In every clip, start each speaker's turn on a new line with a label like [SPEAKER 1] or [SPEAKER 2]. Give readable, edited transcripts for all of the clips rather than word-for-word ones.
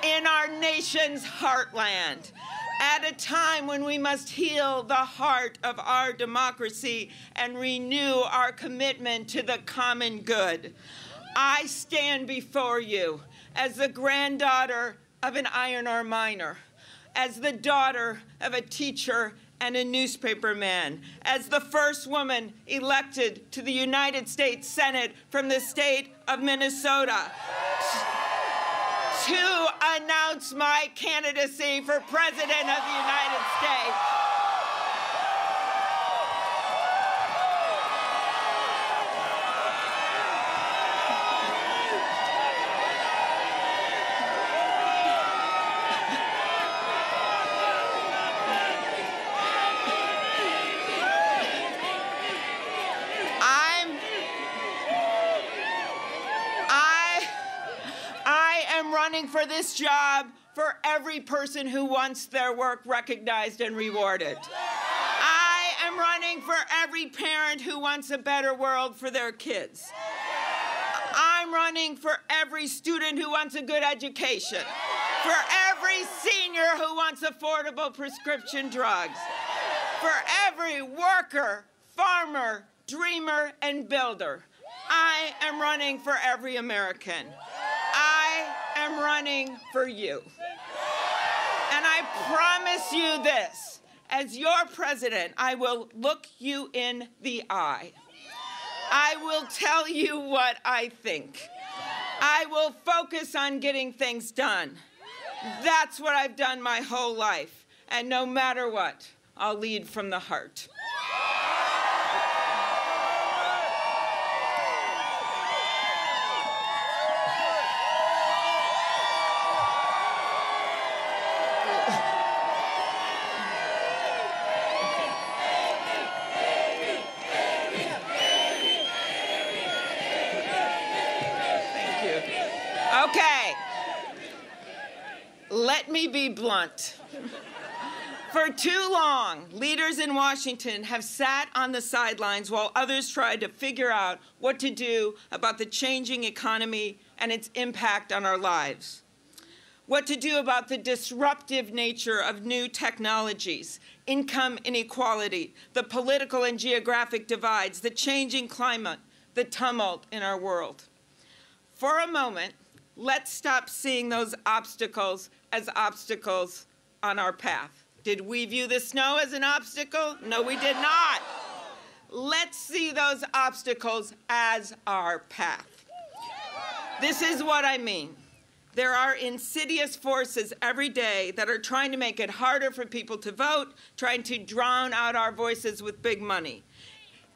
[SPEAKER 1] in our nation's heartland, at a time when we must heal the heart of our democracy and renew our commitment to the common good. I stand before you as the granddaughter of an iron ore miner, as the daughter of a teacher and a newspaperman, as the first woman elected to the United States Senate from the state of Minnesota, to announce my candidacy for President of the United States. Running for this job for every person who wants their work recognized and rewarded. I am running for every parent who wants a better world for their kids. I'm running for every student who wants a good education, for every senior who wants affordable prescription drugs, for every worker, farmer, dreamer, and builder. I am running for every American. I am running for you. And I promise you this, as your president, I will look you in the eye. I will tell you what I think. I will focus on getting things done. That's what I've done my whole life. And no matter what, I'll lead from the heart. Okay, let me be blunt. For too long, leaders in Washington have sat on the sidelines while others tried to figure out what to do about the changing economy and its impact on our lives. What to do about the disruptive nature of new technologies, income inequality, the political and geographic divides, the changing climate, the tumult in our world. For a moment, let's stop seeing those obstacles as obstacles on our path. Did we view the snow as an obstacle? No, we did not. Let's see those obstacles as our path. This is what I mean. There are insidious forces every day that are trying to make it harder for people to vote, trying to drown out our voices with big money.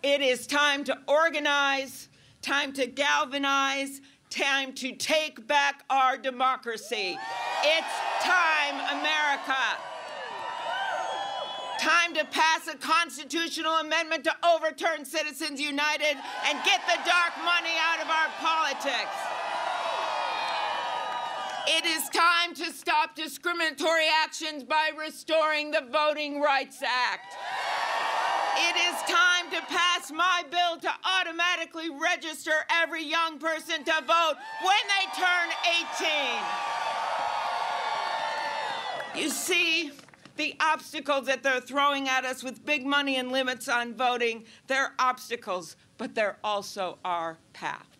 [SPEAKER 1] It is time to organize, time to galvanize, time to take back our democracy. It's time, America. Time to pass a constitutional amendment to overturn Citizens United and get the dark money out of our politics. It is time to stop discriminatory actions by restoring the Voting Rights Act. It is time to pass my bill to automatically register every young person to vote when they turn 18. You see, the obstacles that they're throwing at us with big money and limits on voting, they're obstacles, but they're also our path.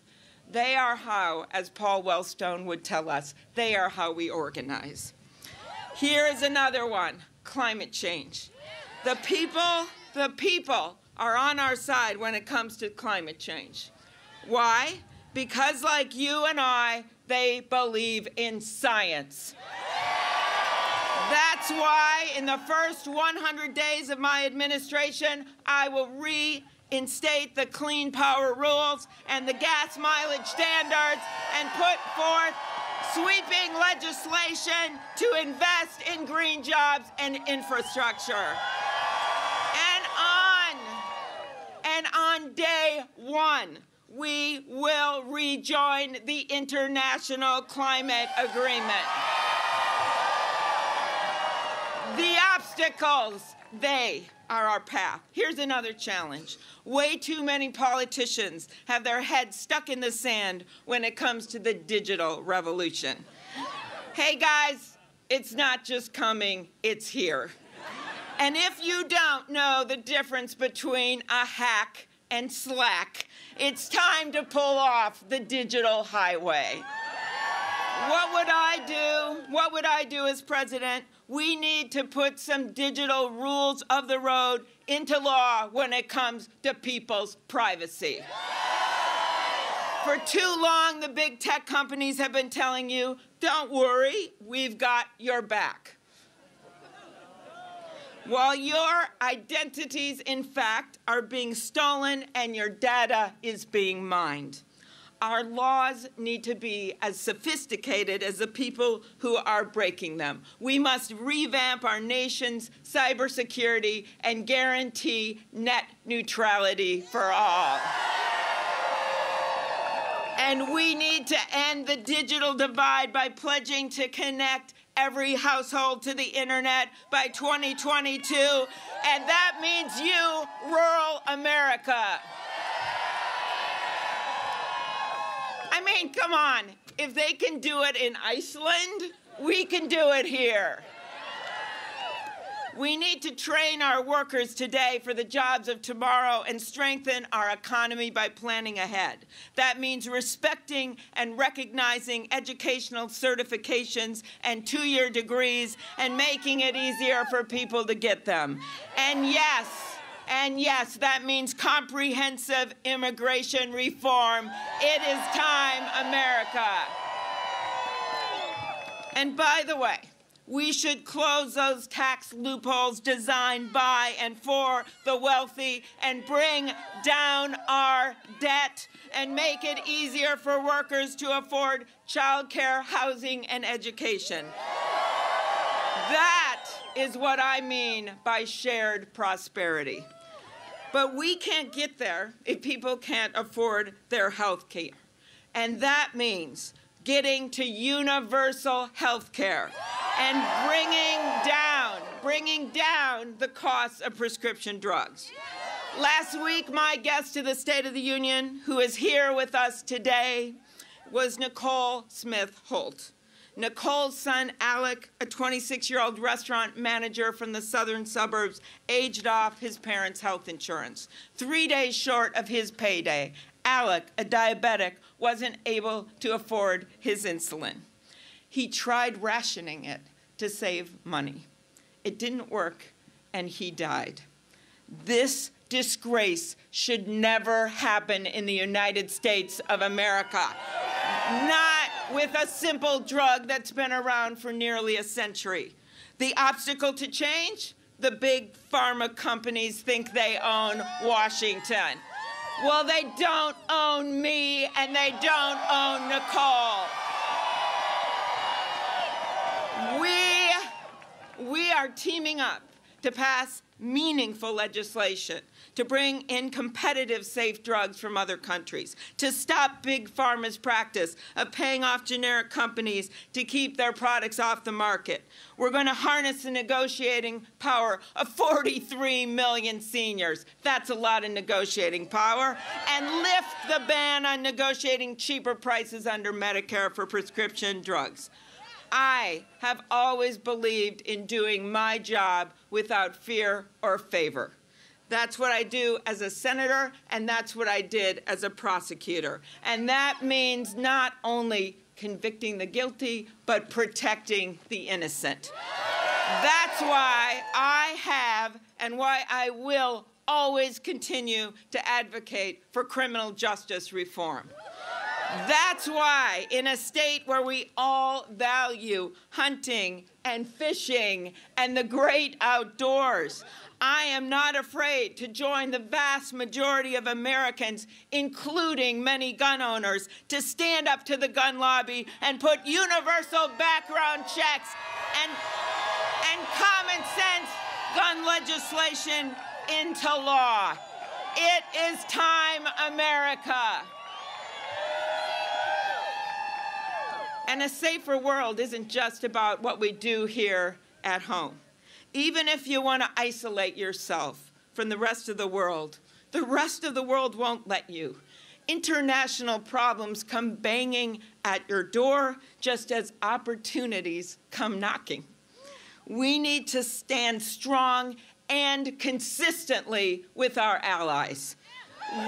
[SPEAKER 1] They are how, as Paul Wellstone would tell us, they are how we organize. Here is another one, climate change. The people are on our side when it comes to climate change. Why? Because like you and I, they believe in science. That's why in the first 100 days of my administration, I will reinstate the clean power rules and the gas mileage standards and put forth sweeping legislation to invest in green jobs and infrastructure. And on day one, we will rejoin the International Climate Agreement. The obstacles, they are our path. Here's another challenge. Way too many politicians have their heads stuck in the sand when it comes to the digital revolution. Hey guys, it's not just coming, it's here. And if you don't know the difference between a hack and slack, it's time to pull off the digital highway. What would I do? What would I do as president? We need to put some digital rules of the road into law when it comes to people's privacy. For too long, the big tech companies have been telling you, don't worry, we've got your back. While your identities, in fact, are being stolen and your data is being mined. Our laws need to be as sophisticated as the people who are breaking them. We must revamp our nation's cybersecurity and guarantee net neutrality for all. And we need to end the digital divide by pledging to connect every household to the internet by 2022, and that means you, rural America. I mean, come on, if they can do it in Iceland, we can do it here. We need to train our workers today for the jobs of tomorrow and strengthen our economy by planning ahead. That means respecting and recognizing educational certifications and two-year degrees and making it easier for people to get them. And yes, that means comprehensive immigration reform. It is time, America. And by the way, we should close those tax loopholes designed by and for the wealthy and bring down our debt and make it easier for workers to afford childcare, housing, and education. That is what I mean by shared prosperity. But we can't get there if people can't afford their health care. And that means getting to universal health care and bringing down the cost of prescription drugs. Last week, my guest to the State of the Union, who is here with us today, was Nicole Smith Holt. Nicole's son, Alec, a 26-year-old restaurant manager from the southern suburbs, aged off his parents' health insurance. 3 days short of his payday, Alec, a diabetic, wasn't able to afford his insulin. He tried rationing it to save money. It didn't work, and he died. This disgrace should never happen in the United States of America. Not with a simple drug that's been around for nearly a century. The obstacle to change? The big pharma companies think they own Washington. Well, they don't own me, and they don't own Nicole. We are teaming up to pass meaningful legislation to bring in competitive, safe drugs from other countries, to stop big pharma's practice of paying off generic companies to keep their products off the market. We're going to harness the negotiating power of 43 million seniors. That's a lot of negotiating power. And lift the ban on negotiating cheaper prices under Medicare for prescription drugs. I have always believed in doing my job without fear or favor. That's what I do as a senator, and that's what I did as a prosecutor. And that means not only convicting the guilty, but protecting the innocent. That's why I have and why I will always continue to advocate for criminal justice reform. That's why, in a state where we all value hunting and fishing and the great outdoors, I am not afraid to join the vast majority of Americans, including many gun owners, to stand up to the gun lobby and put universal background checks and common sense gun legislation into law. It is time, America. And a safer world isn't just about what we do here at home. Even if you want to isolate yourself from the rest of the world won't let you. International problems come banging at your door just as opportunities come knocking. We need to stand strong and consistently with our allies.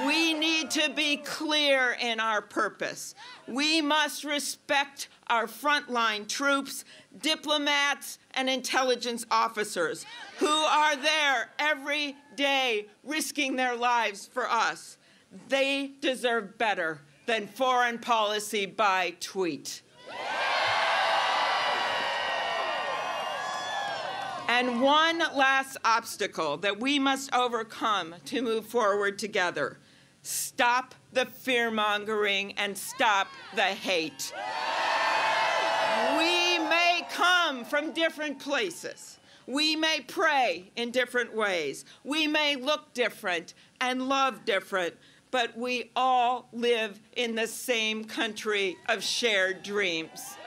[SPEAKER 1] We need to be clear in our purpose. We must respect our frontline troops, diplomats, and intelligence officers who are there every day risking their lives for us. They deserve better than foreign policy by tweet. And one last obstacle that we must overcome to move forward together. Stop the fear-mongering and stop the hate. We may come from different places. We may pray in different ways. We may look different and love different, but we all live in the same country of shared dreams.